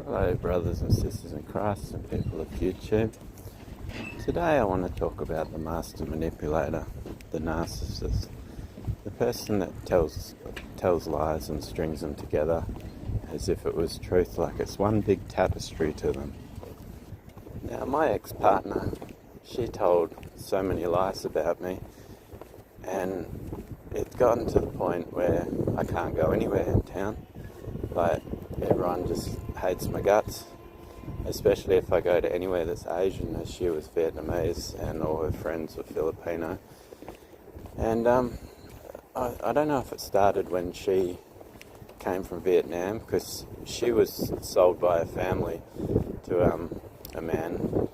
Hello brothers and sisters in Christ and people of YouTube. Today I want to talk about the master manipulator, the narcissist, the person that tells lies and strings them together as if it was truth, like it's one big tapestry to them. Now my ex-partner, she told so many lies about me, and it's gotten to the point where I can't go anywhere in town. Like, everyone just hates my guts, especially if I go to anywhere that's Asian, as she was Vietnamese and all her friends were Filipino. And I don't know if it started when she came from Vietnam, because she was sold by a family to a man,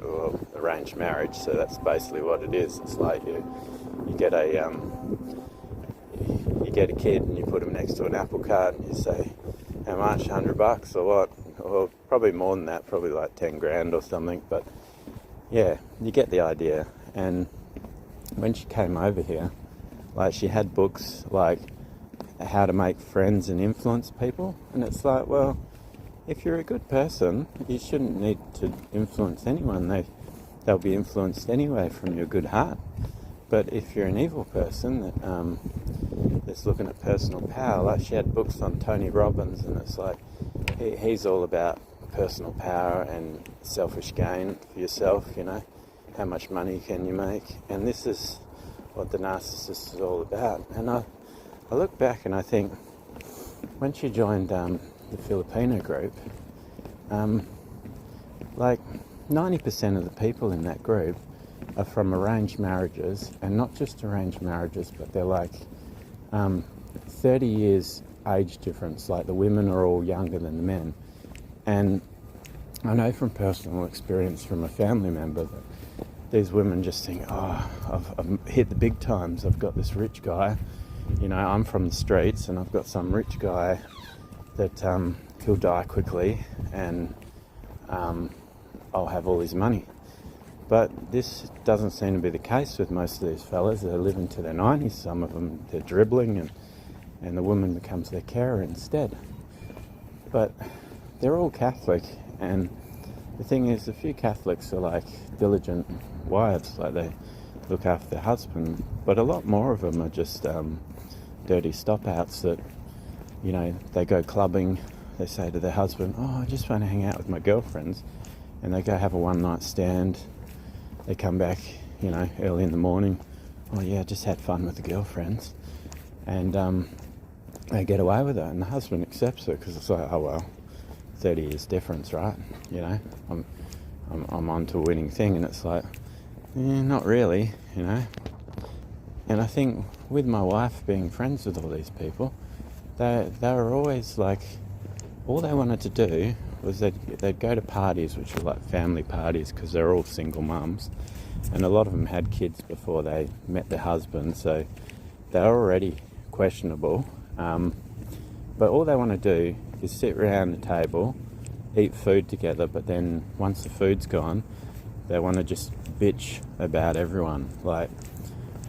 or arranged marriage, so that's basically what it is. It's like you get a kid and you put him next to an apple cart and you say, how much, $100 or what? Or probably more than that, probably like 10 grand or something. But yeah, you get the idea. And when she came over here, like, she had books like how to make friends and influence people. And it's like, well, if you're a good person, you shouldn't need to influence anyone. They'll be influenced anyway from your good heart. But if you're an evil person that's looking at personal power, like she had books on Tony Robbins, and it's like he's all about personal power and selfish gain for yourself, how much money can you make, and this is what the narcissist is all about. And I look back and I think when she joined the Filipino group, like 90% of the people in that group are from arranged marriages, and not just arranged marriages, but they're like 30 years age difference. Like, the women are all younger than the men. And I know from personal experience from a family member that these women just think, I've hit the big times. I've got this rich guy, I'm from the streets, and I've got some rich guy that he'll die quickly, and I'll have all his money. But this doesn't seem to be the case with most of these fellas. They live into their 90s. Some of them, they're dribbling, and the woman becomes their carer instead. But they're all Catholic, and the thing is, a few Catholics are like diligent wives, like they look after their husband, but a lot more of them are just dirty stop-outs that, they go clubbing, they say to their husband, I just want to hang out with my girlfriends, and they go have a one-night stand. They come back, early in the morning. Oh yeah, just had fun with the girlfriends. And they get away with it, and the husband accepts it, because it's like, oh well, 30 years difference, right? I'm on to a winning thing, and it's like, not really, And I think with my wife being friends with all these people, they were always like, all they wanted to do was they'd go to parties, which were like family parties, because they're all single mums, and a lot of them had kids before they met their husband, so they're already questionable. But all they want to do is sit around the table, eat food together, but then once the food's gone, they want to just bitch about everyone. Like,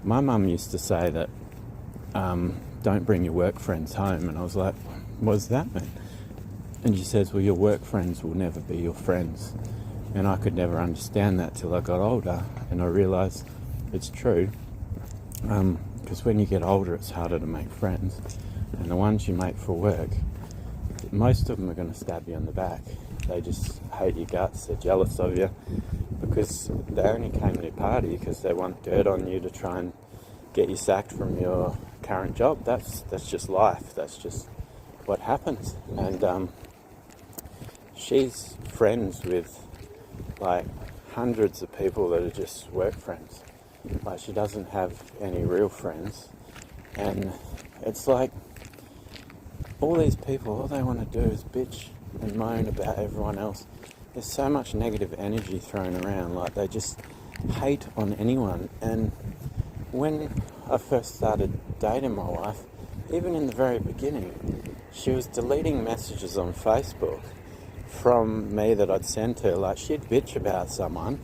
my mum used to say that, don't bring your work friends home, and I was like, what does that mean? And she says, well, your work friends will never be your friends. And I could never understand that till I got older, and I realised it's true, because when you get older it's harder to make friends, and the ones you make for work, most of them are going to stab you in the back. They just hate your guts, they're jealous of you, because they only came to your party because they want dirt on you to try and get you sacked from your current job. That's just life, that's just what happens. And she's friends with like hundreds of people that are just work friends. Like, she doesn't have any real friends, and it's like all these people, all they want to do is bitch and moan about everyone else. There's so much negative energy thrown around, like they just hate on anyone. And when I first started dating my wife, even in the very beginning, she was deleting messages on Facebook from me that I'd sent her. Like, she'd bitch about someone,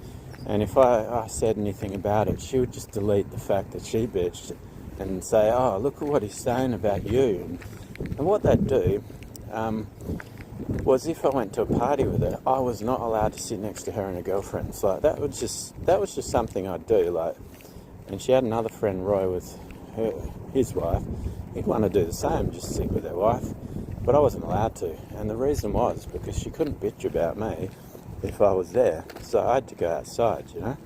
and if I said anything about it, she would just delete the fact that she bitched and say, oh, look at what he's saying about you. And what they'd do, was if I went to a party with her, I was not allowed to sit next to her and her girlfriends. Like that was just something I'd do. Like, and she had another friend, Roy, with his wife. He'd want to do the same, just sit with their wife, but I wasn't allowed to. And the reason was because she couldn't bitch about me if I was there, so I had to go outside, you know.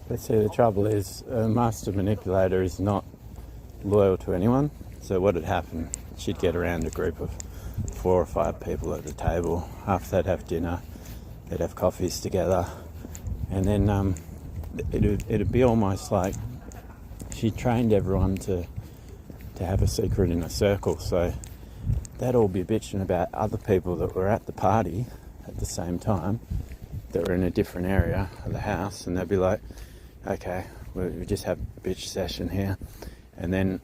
But see, the trouble is, a master manipulator is not loyal to anyone. So what had happened, she'd get around a group of 4 or 5 people at the table. After they'd have dinner, they'd have coffees together, and then it'd be almost like she trained everyone to have a secret in a circle. So they'd all be bitching about other people that were at the party at the same time, that were in a different area of the house, and they'd be like, okay, we just have a bitch session here. And then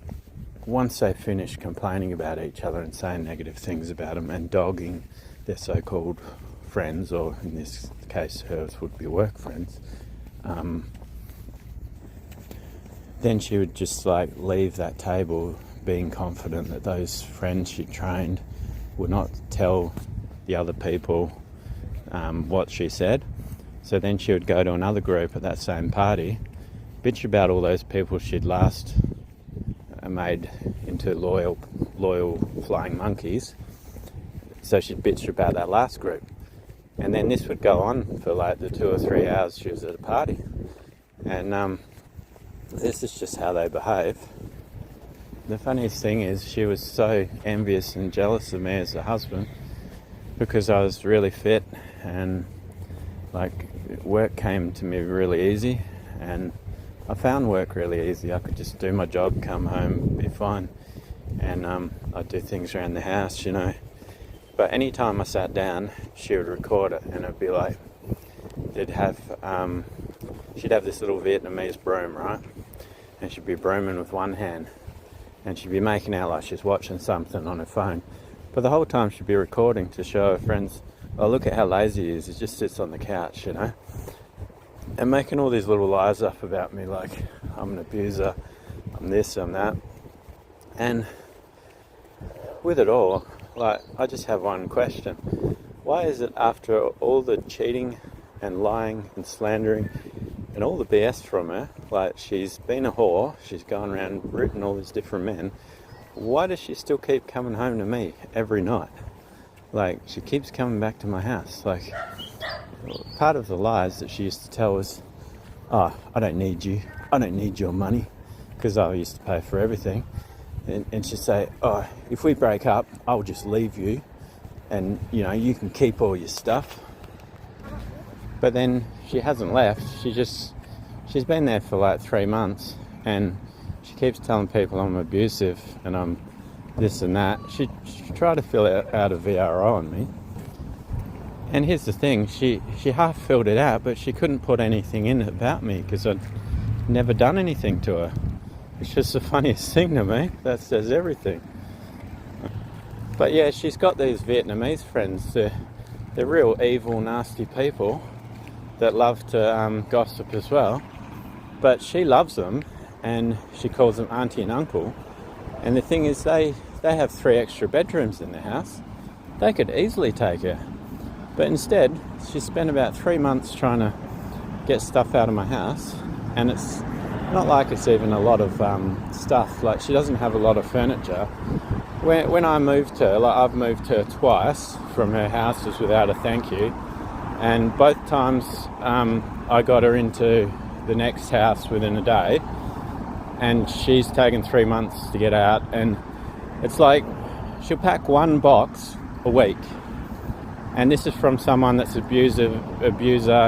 once they finish complaining about each other and saying negative things about them and dogging their so-called friends, or in this case hers would be work friends, then she would just like leave that table being confident that those friends she trained would not tell the other people what she said. So then she would go to another group at that same party, bitch about all those people she'd last made into loyal flying monkeys. So she'd bitch about that last group, and then this would go on for like the 2 or 3 hours she was at a party. And this is just how they behave. The funniest thing is, she was so envious and jealous of me as a husband because I was really fit and like work came to me really easy, and I found work really easy. I could just do my job, come home, be fine, and I'd do things around the house, you know. But any time I sat down, she would record it, and it'd be like, she'd have this little Vietnamese broom, right? And she'd be brooming with one hand, and she'd be making out like she's watching something on her phone. But the whole time she'd be recording to show her friends, oh, look at how lazy he is, he just sits on the couch, you know? And making all these little lies up about me, like I'm an abuser, I'm this, I'm that. And with it all, like, I just have one question. Why is it after all the cheating and lying and slandering and all the BS from her, like she's been a whore, she's gone around rooting all these different men, why does she still keep coming home to me every night? Like, she keeps coming back to my house. Like, part of the lies that she used to tell was, oh, I don't need you, I don't need your money, because I used to pay for everything. And she'd say, oh, if we break up, I'll just leave you, and you know, you can keep all your stuff. But then she hasn't left. She's been there for like 3 months, and she keeps telling people I'm abusive and I'm this and that. She tried to fill out a VRO on me. And here's the thing, she half filled it out, but she couldn't put anything in about me because I'd never done anything to her. It's just the funniest thing to me. That says everything. But yeah, she's got these Vietnamese friends. They're real evil, nasty people that love to gossip as well. But she loves them, and she calls them auntie and uncle. And the thing is, they have 3 extra bedrooms in the house. They could easily take her. But instead, she spent about 3 months trying to get stuff out of my house. And it's not like it's even a lot of stuff. Like, she doesn't have a lot of furniture. When I moved her, like, I've moved her twice from her houses without a thank you. And both times I got her into the next house within a day. And she's taken 3 months to get out. And it's like, she'll pack 1 box a week. And this is from someone that's abuser,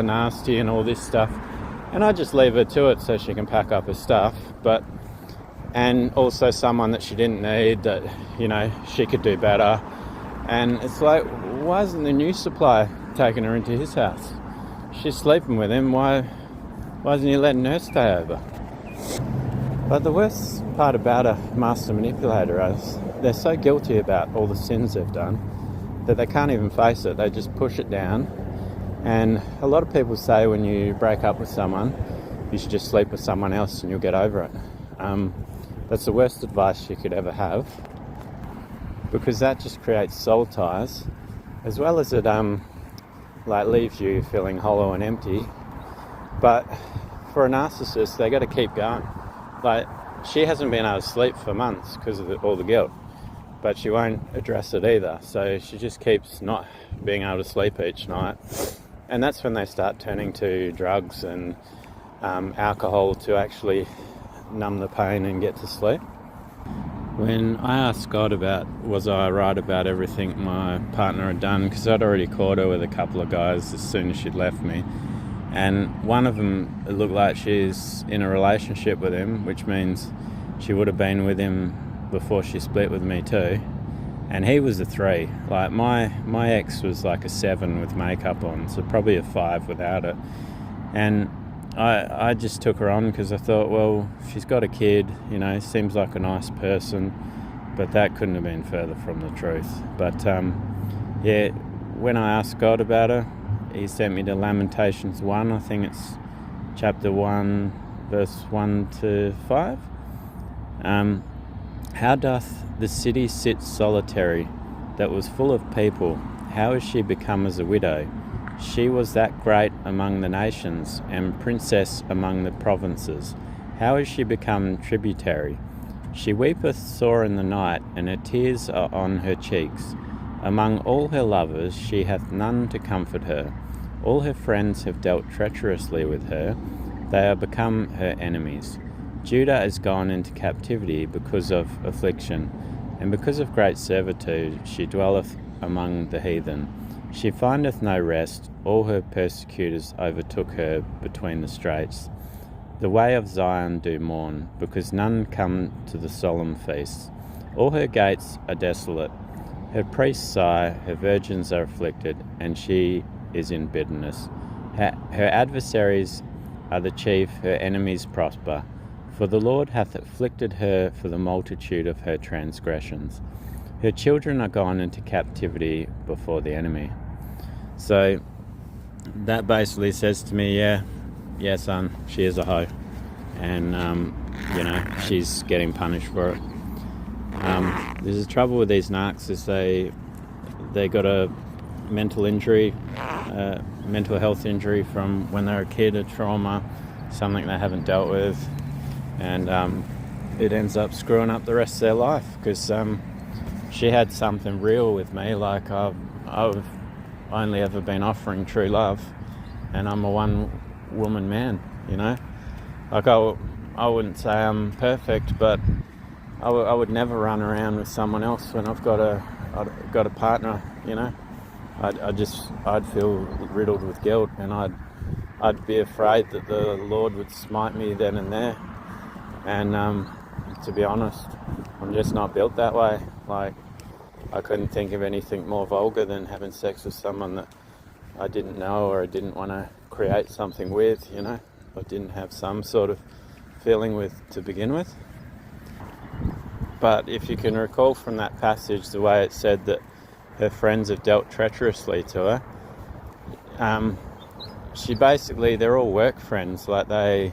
nasty and all this stuff. And I just leave her to it so she can pack up her stuff. And also someone that she didn't need, that, you know, she could do better. And it's like, why isn't the new supply taking her into his house? She's sleeping with him. Why isn't he letting her stay over? But the worst part about a master manipulator is they're so guilty about all the sins they've done that they can't even face it. They just push it down. And a lot of people say when you break up with someone, you should just sleep with someone else and you'll get over it. That's the worst advice you could ever have. because that just creates soul ties, as well as it leaves you feeling hollow and empty. But for a narcissist, they got to keep going. Like, she hasn't been able to sleep for months because of all the guilt, but she won't address it either. So she just keeps not being able to sleep each night, and that's when they start turning to drugs and alcohol to actually numb the pain and get to sleep. When I asked God about was I right about everything my partner had done, because I'd already caught her with a couple of guys as soon as she'd left me, and one of them, it looked like she's in a relationship with him, which means she would have been with him before she split with me too, and he was a 3. Like, my ex was like a 7 with makeup on, so probably a 5 without it. And I just took her on because I thought, well, she's got a kid, seems like a nice person, but that couldn't have been further from the truth. But when I asked God about her, he sent me to Lamentations 1, I think it's chapter 1, verse 1 to 5. How doth the city sit solitary, that was full of people? How is she become as a widow? She was that great among the nations, and princess among the provinces. How is she become tributary? She weepeth sore in the night, and her tears are on her cheeks. Among all her lovers she hath none to comfort her. All her friends have dealt treacherously with her. They are become her enemies. Judah is gone into captivity because of affliction, and because of great servitude she dwelleth among the heathen. She findeth no rest, all her persecutors overtook her between the straits. The way of Zion do mourn, because none come to the solemn feasts. All her gates are desolate. Her priests sigh, her virgins are afflicted, and she is in bitterness. Her adversaries are the chief, her enemies prosper. For the Lord hath afflicted her for the multitude of her transgressions. Her children are gone into captivity before the enemy. So that basically says to me, yeah, son, she is a hoe, and she's getting punished for it. There's a trouble with these narcs is they got a mental injury, mental health injury from when they're a kid, a trauma, something they haven't dealt with, and it ends up screwing up the rest of their life, because she had something real with me. Like, I've only ever been offering true love, and I'm a one-woman man, Like, I wouldn't say I'm perfect, but I would never run around with someone else when I've got a partner, I'd feel riddled with guilt, and I'd be afraid that the Lord would smite me then and there. And to be honest, I'm just not built that way. Like, I couldn't think of anything more vulgar than having sex with someone that I didn't know or I didn't want to create something with, I didn't have some sort of feeling with to begin with. But if you can recall from that passage the way it said that her friends have dealt treacherously to her, she basically, they're all work friends. Like, they're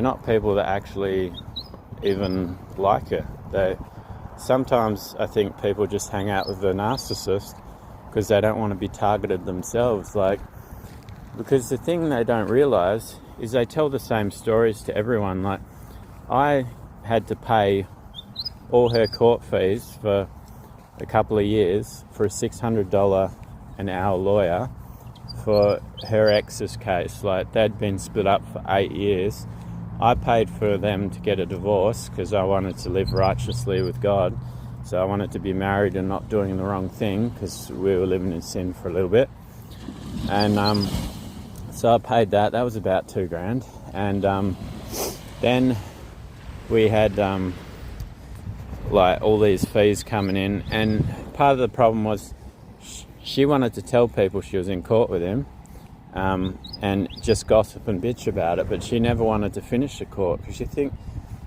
not people that actually even like her. Sometimes I think people just hang out with the narcissist because they don't want to be targeted themselves. Like, because the thing they don't realise is they tell the same stories to everyone. Like, I had to pay all her court fees for a couple of years for a $600 an hour lawyer for her ex's case. Like, they'd been split up for 8 years. I paid for them to get a divorce because I wanted to live righteously with God. So I wanted to be married and not doing the wrong thing, because we were living in sin for a little bit. And so I paid that. That was about $2,000. And then we had all these fees coming in. And part of the problem was she wanted to tell people she was in court with him. And just gossip and bitch about it, but she never wanted to finish the court, because you think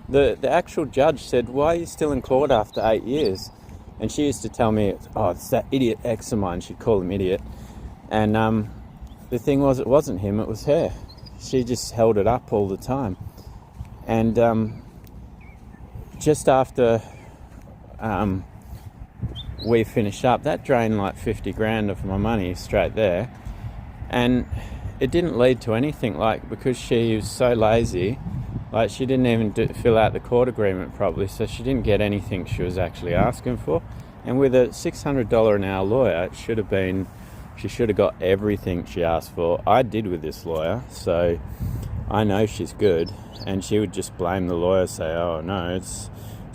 the actual judge said, why are you still in court after 8 years? And she used to tell me, it's that idiot ex of mine. She'd call him idiot. And the thing was, it wasn't him, it was her. She just held it up all the time. And just after we finished up, that drained like 50 grand of my money straight there. And it didn't lead to anything, like, because she was so lazy, like she didn't even fill out the court agreement properly, so she didn't get anything she was actually asking for. And with a $600 an hour lawyer, she should have got everything she asked for. I did with this lawyer, so I know she's good. And she would just blame the lawyer, say, oh no, it's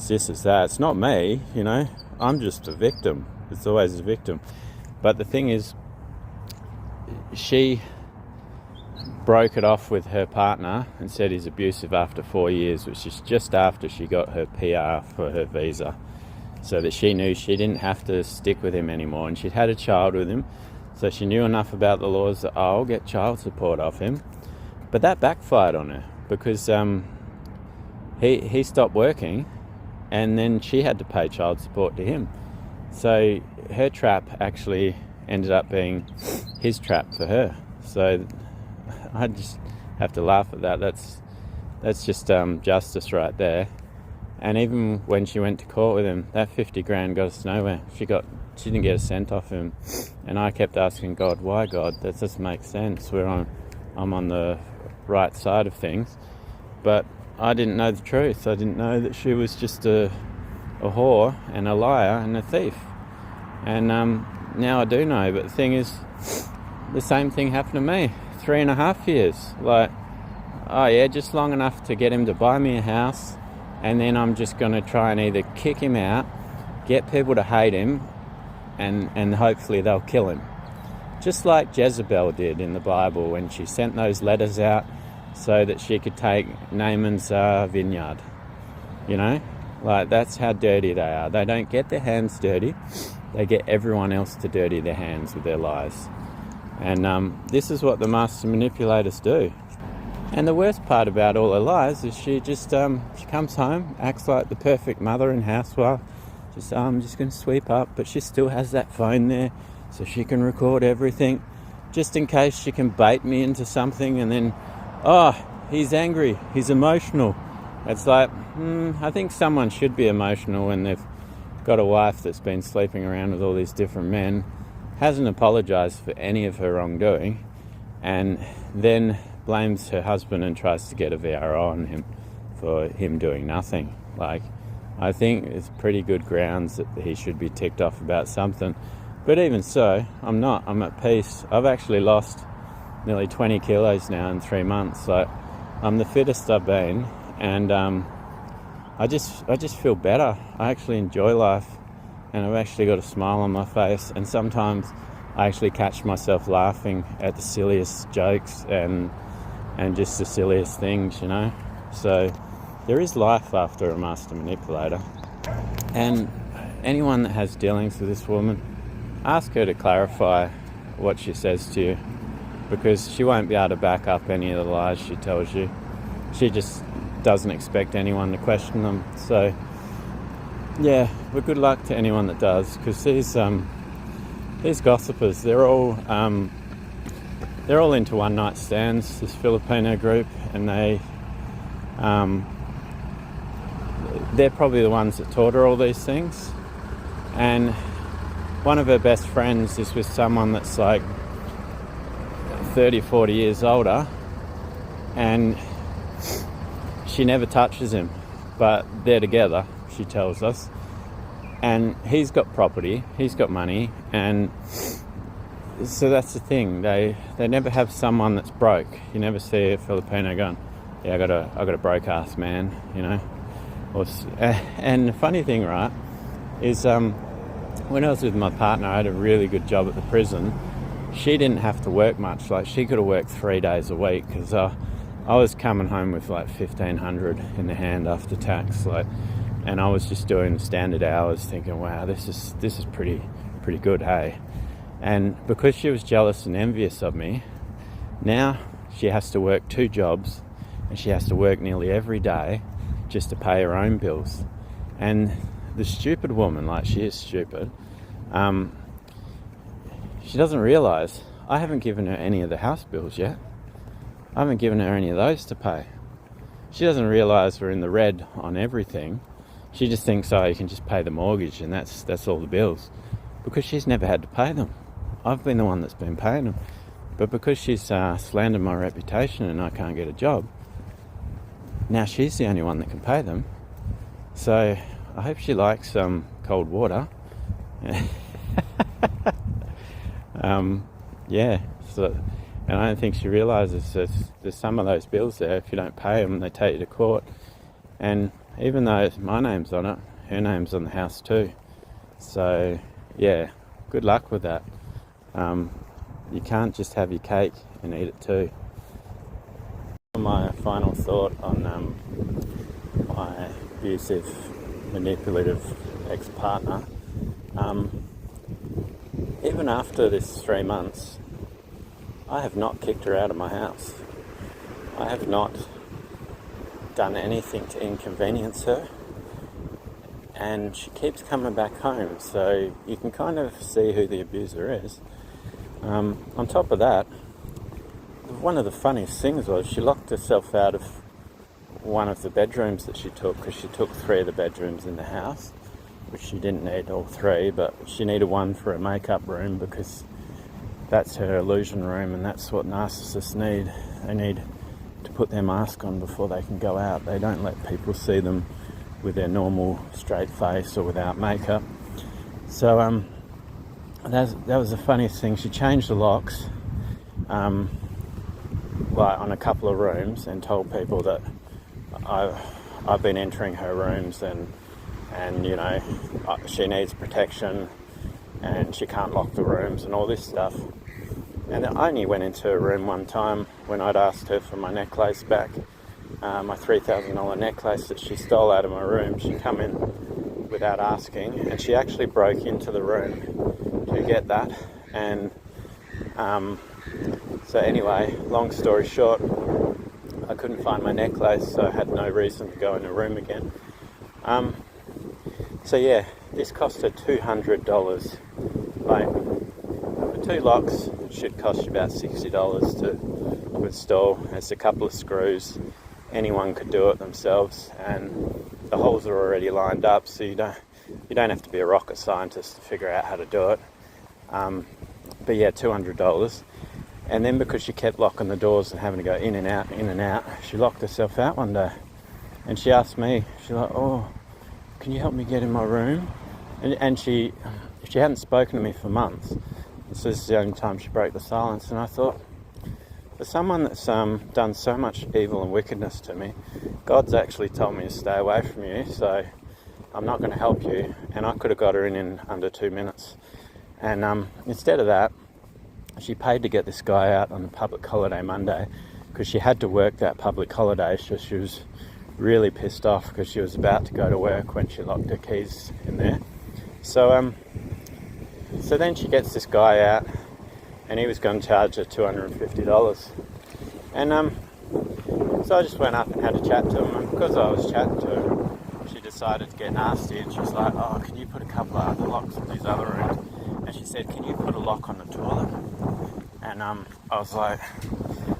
this, it's that. It's not me, you know. I'm just a victim. It's always a victim. But the thing is, she broke it off with her partner and said he's abusive after 4 years, which is just after she got her PR for her visa, so that she knew she didn't have to stick with him anymore. And she'd had a child with him, so she knew enough about the laws that, oh, I'll get child support off him. But that backfired on her, because he stopped working, and then she had to pay child support to him. So her trap actually ended up being his trap for her. So I just have to laugh at that. That's just justice right there. And even when she went to court with him, that 50 grand got us nowhere. She didn't get a cent off him. And I kept asking God, why, God? That doesn't make sense. I'm on the right side of things. But I didn't know the truth. I didn't know that she was just a whore and a liar and a thief. And now I do know. But the thing is, the same thing happened to me. 3.5 years. Like, oh yeah, just long enough to get him to buy me a house, and then I'm just going to try and either kick him out, get people to hate him, and hopefully they'll kill him. Just like Jezebel did in the Bible when she sent those letters out so that she could take Naaman's vineyard. You know? Like, that's how dirty they are. They don't get their hands dirty. They get everyone else to dirty their hands with their lies. And this is what the master manipulators do. And the worst part about all her lies is she just she comes home, acts like the perfect mother and housewife. Just, I'm just going to sweep up, but she still has that phone there so she can record everything, just in case she can bait me into something. And then, oh, he's angry, he's emotional. It's like, I think someone should be emotional when they've got a wife that's been sleeping around with all these different men, hasn't apologised for any of her wrongdoing, and then blames her husband and tries to get a VRO on him for him doing nothing. Like, I think it's pretty good grounds that he should be ticked off about something. But even so, I'm not. I'm at peace. I've actually lost nearly 20 kilos now in 3 months. Like, I'm the fittest I've been, and I just feel better. I actually enjoy life, and I've actually got a smile on my face, and sometimes I actually catch myself laughing at the silliest jokes and just the silliest things, you know. So there is life after a master manipulator. And anyone that has dealings with this woman, ask her to clarify what she says to you, because she won't be able to back up any of the lies she tells you. She just doesn't expect anyone to question them. So yeah, but good luck to anyone that does, because these gossipers, they're all into one night stands, this Filipino group, and they're probably the ones that taught her all these things. And one of her best friends is with someone that's like 30, 40 years older, and she never touches him, but they're together, she tells us. And he's got property, he's got money, and so that's the thing. They never have someone that's broke. You never see a Filipino going, yeah, I got a broke ass man, you know. And the funny thing, right, is when I was with my partner, I had a really good job at the prison. She didn't have to work much. Like, she could have worked 3 days a week, because I was coming home with like $1,500 in the hand after tax, like, and I was just doing standard hours, thinking, wow, this is pretty good, hey. And because she was jealous and envious of me, now she has to work 2 jobs, and she has to work nearly every day just to pay her own bills. And the stupid woman, like, she is stupid, she doesn't realise I haven't given her any of the house bills yet. I haven't given her any of those to pay. She doesn't realise we're in the red on everything. She just thinks, oh, you can just pay the mortgage and that's all the bills, because she's never had to pay them. I've been the one that's been paying them, but because she's slandered my reputation and I can't get a job, now she's the only one that can pay them. So I hope she likes cold water. Yeah, so, and I don't think she realises there's some of those bills there. If you don't pay them, they take you to court. And even though my name's on it, her name's on the house too. So yeah, good luck with that. You can't just have your cake and eat it too. My final thought on my abusive, manipulative ex-partner. Even after this 3 months, I have not kicked her out of my house. I have not done anything to inconvenience her, and she keeps coming back home, so you can kind of see who the abuser is. On top of that, one of the funniest things was she locked herself out of one of the bedrooms that she took, because she took 3 of the bedrooms in the house, which she didn't need all 3, but she needed one for a makeup room, because that's her illusion room, and that's what narcissists need. They need to put their mask on before they can go out. They don't let people see them with their normal straight face or without makeup. So that was the funniest thing. She changed the locks like on a couple of rooms, and told people that I've been entering her rooms, and you know, she needs protection and she can't lock the rooms and all this stuff. And I only went into her room one time when I'd asked her for my necklace back, my $3,000 necklace that she stole out of my room. She come in without asking, and she actually broke into the room to get that. And so anyway, long story short, I couldn't find my necklace, so I had no reason to go in her room again. So yeah, this cost her $200. Like, for 2 locks, it should cost you about $60 to install. It's a couple of screws. Anyone could do it themselves, and the holes are already lined up, so you don't have to be a rocket scientist to figure out how to do it. But yeah, $200. And then because she kept locking the doors and having to go in and out, she locked herself out one day. And she asked me, she's like, oh, can you help me get in my room? And she hadn't spoken to me for months. So this is the only time she broke the silence. And I thought, for someone that's done so much evil and wickedness to me, God's actually told me to stay away from you, so I'm not going to help you. And I could have got her in under 2 minutes. And instead of that, she paid to get this guy out on a public holiday Monday, because she had to work that public holiday. So she was really pissed off because she was about to go to work when she locked her keys in there. So then she gets this guy out, and he was going to charge her $250. And so I just went up and had a chat to him, and because I was chatting to her, she decided to get nasty, and she was like, oh, can you put a couple of other locks on these other rooms? And she said, can you put a lock on the toilet? And I was like,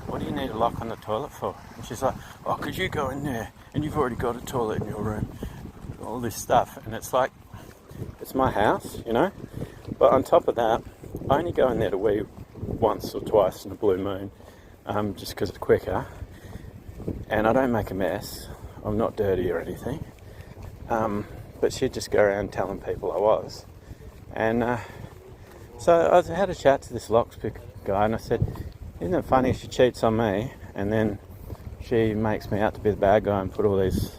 what do you need a lock on the toilet for? And she's like, oh, could you go in there, and you've already got a toilet in your room, all this stuff. And it's like, it's my house, you know. But on top of that, I only go in there to wee once or twice in a blue moon, just because it's quicker, and I don't make a mess. I'm not dirty or anything. But she'd just go around telling people I was. And so I had a chat to this locksmith guy, and I said, isn't it funny, she cheats on me, and then she makes me out to be the bad guy and put all these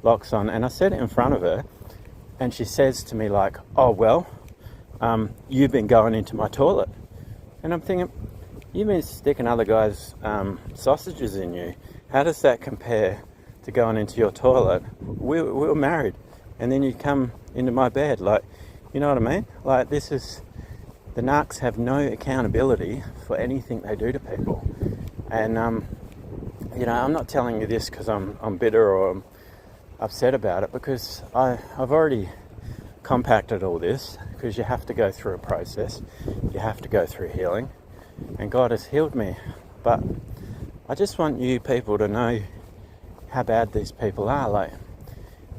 locks on. And I said it in front of her, and she says to me like, oh, well, you've been going into my toilet. And I'm thinking, you've been sticking other guys' sausages in you. How does that compare to going into your toilet? We were married, and then you come into my bed. Like, you know what I mean? Like, this is, the narcs have no accountability for anything they do to people. And you know, I'm not telling you this because I'm bitter or I'm upset about it, because I've already compacted all this, because you have to go through a process, you have to go through healing, and God has healed me. But I just want you people to know how bad these people are. Like,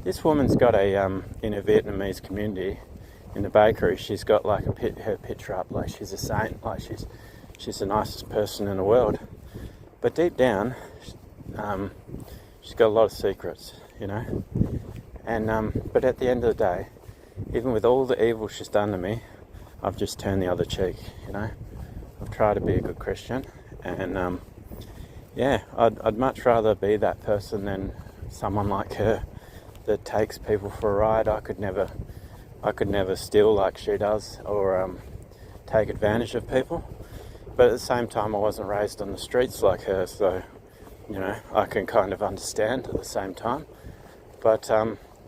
This woman's got in a Vietnamese community, in the bakery, she's got like her picture up, like she's a saint, like she's the nicest person in the world. But deep down, she's got a lot of secrets, you know. And but at the end of the day, even with all the evil she's done to me, I've just turned the other cheek, you know. I've tried to be a good Christian, and yeah, I'd much rather be that person than someone like her that takes people for a ride. I could never steal like she does, or take advantage of people. But at the same time, I wasn't raised on the streets like her, so you know, I can kind of understand at the same time. But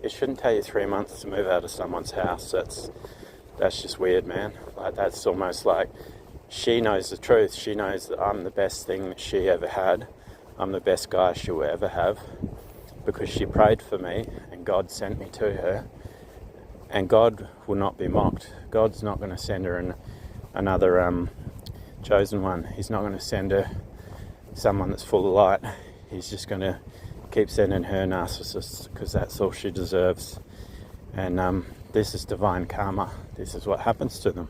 it shouldn't take you 3 months to move out of someone's house. That's just weird, man. Like, that's almost like she knows the truth. She knows that I'm the best thing that she ever had. I'm the best guy she'll ever have, because she prayed for me and God sent me to her. And God will not be mocked. God's not going to send her another chosen one. He's not going to send her someone that's full of light. He's just going to keep sending her narcissists, because that's all she deserves. And this is divine karma. This is what happens to them.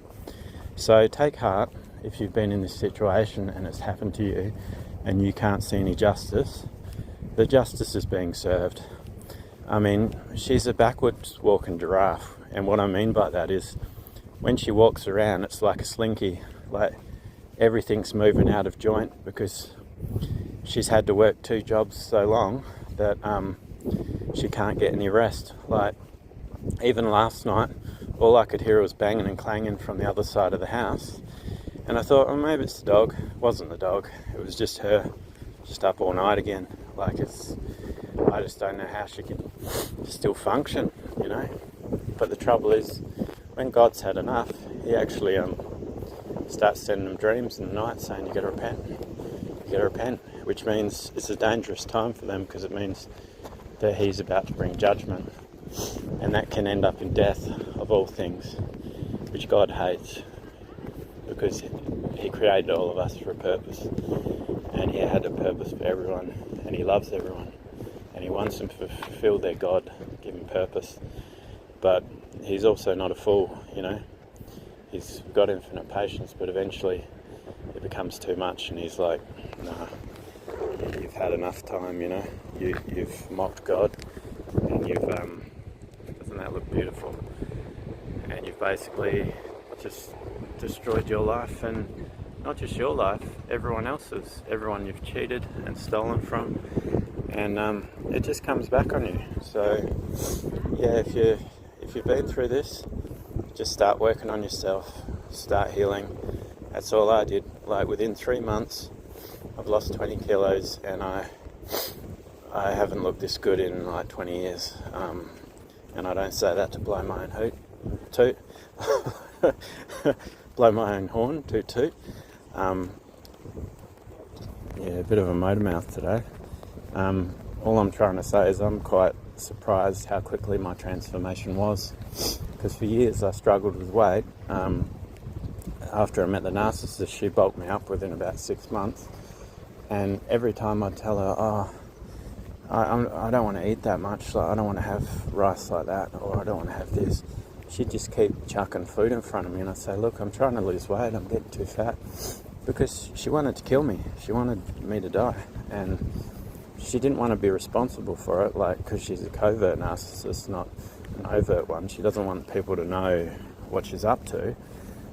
So take heart if you've been in this situation and it's happened to you and you can't see any justice. The justice is being served. I mean, she's a backwards walking giraffe, and what I mean by that is when she walks around, it's like a slinky, like everything's moving out of joint, because she's had to work 2 jobs so long that she can't get any rest. Like, even last night, all I could hear was banging and clanging from the other side of the house, and I thought, oh, maybe it's the dog. It wasn't the dog, it was just her, just up all night again. Like, I just don't know how she can still function, you know. But the trouble is, when God's had enough, he actually starts sending them dreams in the night saying, you gotta repent, which means it's a dangerous time for them, because it means that he's about to bring judgment, and that can end up in death, of all things, which God hates, because he created all of us for a purpose, and he had a purpose for everyone, and he loves everyone, and he wants them to fulfill their God-given purpose. But he's also not a fool, you know. He's got infinite patience, but eventually it becomes too much, and he's like, nah, you've had enough time, you know. You've mocked God, and you've doesn't that look beautiful? And you've basically just destroyed your life, and not just your life, everyone else's, everyone you've cheated and stolen from, and it just comes back on you. So yeah, if you've been through this, just start working on yourself, start healing. That's all I did. Like, within 3 months, I've lost 20 kilos, and I haven't looked this good in like 20 years. And I don't say that to blow my own toot. Blow my own horn, toot toot. Yeah, a bit of a motor mouth today. All I'm trying to say is I'm quite surprised how quickly my transformation was, because for years I struggled with weight. After I met the narcissist, she bulked me up within about 6 months, and every time I'd tell her, oh, I don't want to eat that much, like, I don't want to have rice like that, or I don't want to have this, she'd just keep chucking food in front of me, and I'd say, look, I'm trying to lose weight, I'm getting too fat, because she wanted to kill me, she wanted me to die, and she didn't want to be responsible for it, like, because she's a covert narcissist, not an overt one. She doesn't want people to know what she's up to.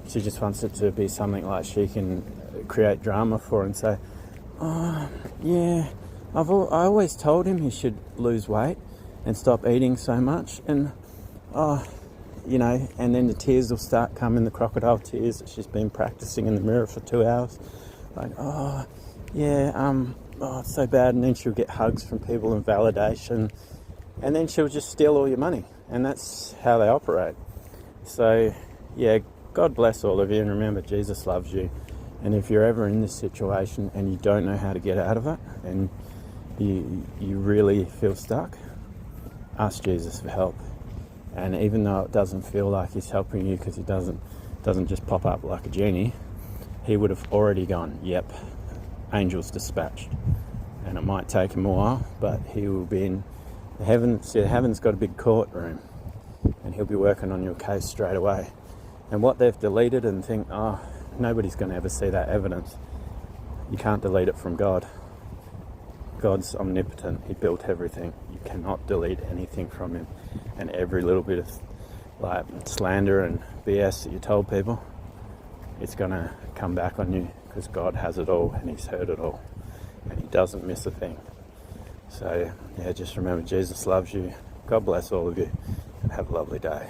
She just wants it to be something like she can create drama for and say, oh, yeah, I always told him he should lose weight and stop eating so much, and, oh, you know, and then the tears will start coming, the crocodile tears that she's been practicing in the mirror for 2 hours. Like, oh, yeah, oh, it's so bad, and then she'll get hugs from people and validation, and then she'll just steal all your money, and that's how they operate. So, yeah, God bless all of you, and remember, Jesus loves you, and if you're ever in this situation and you don't know how to get out of it, and you really feel stuck, ask Jesus for help. And even though it doesn't feel like he's helping you, because he doesn't just pop up like a genie, he would have already gone, yep, angels dispatched. And it might take him a while, but he will be in Heaven's got a big courtroom, and he'll be working on your case straight away. And what they've deleted and think, oh, nobody's going to ever see that evidence. You can't delete it from God. God's omnipotent. He built everything. You cannot delete anything from him. And every little bit of like slander and BS that you told people, it's going to come back on you, because God has it all and he's heard it all. And he doesn't miss a thing. So, yeah, just remember, Jesus loves you. God bless all of you, and have a lovely day.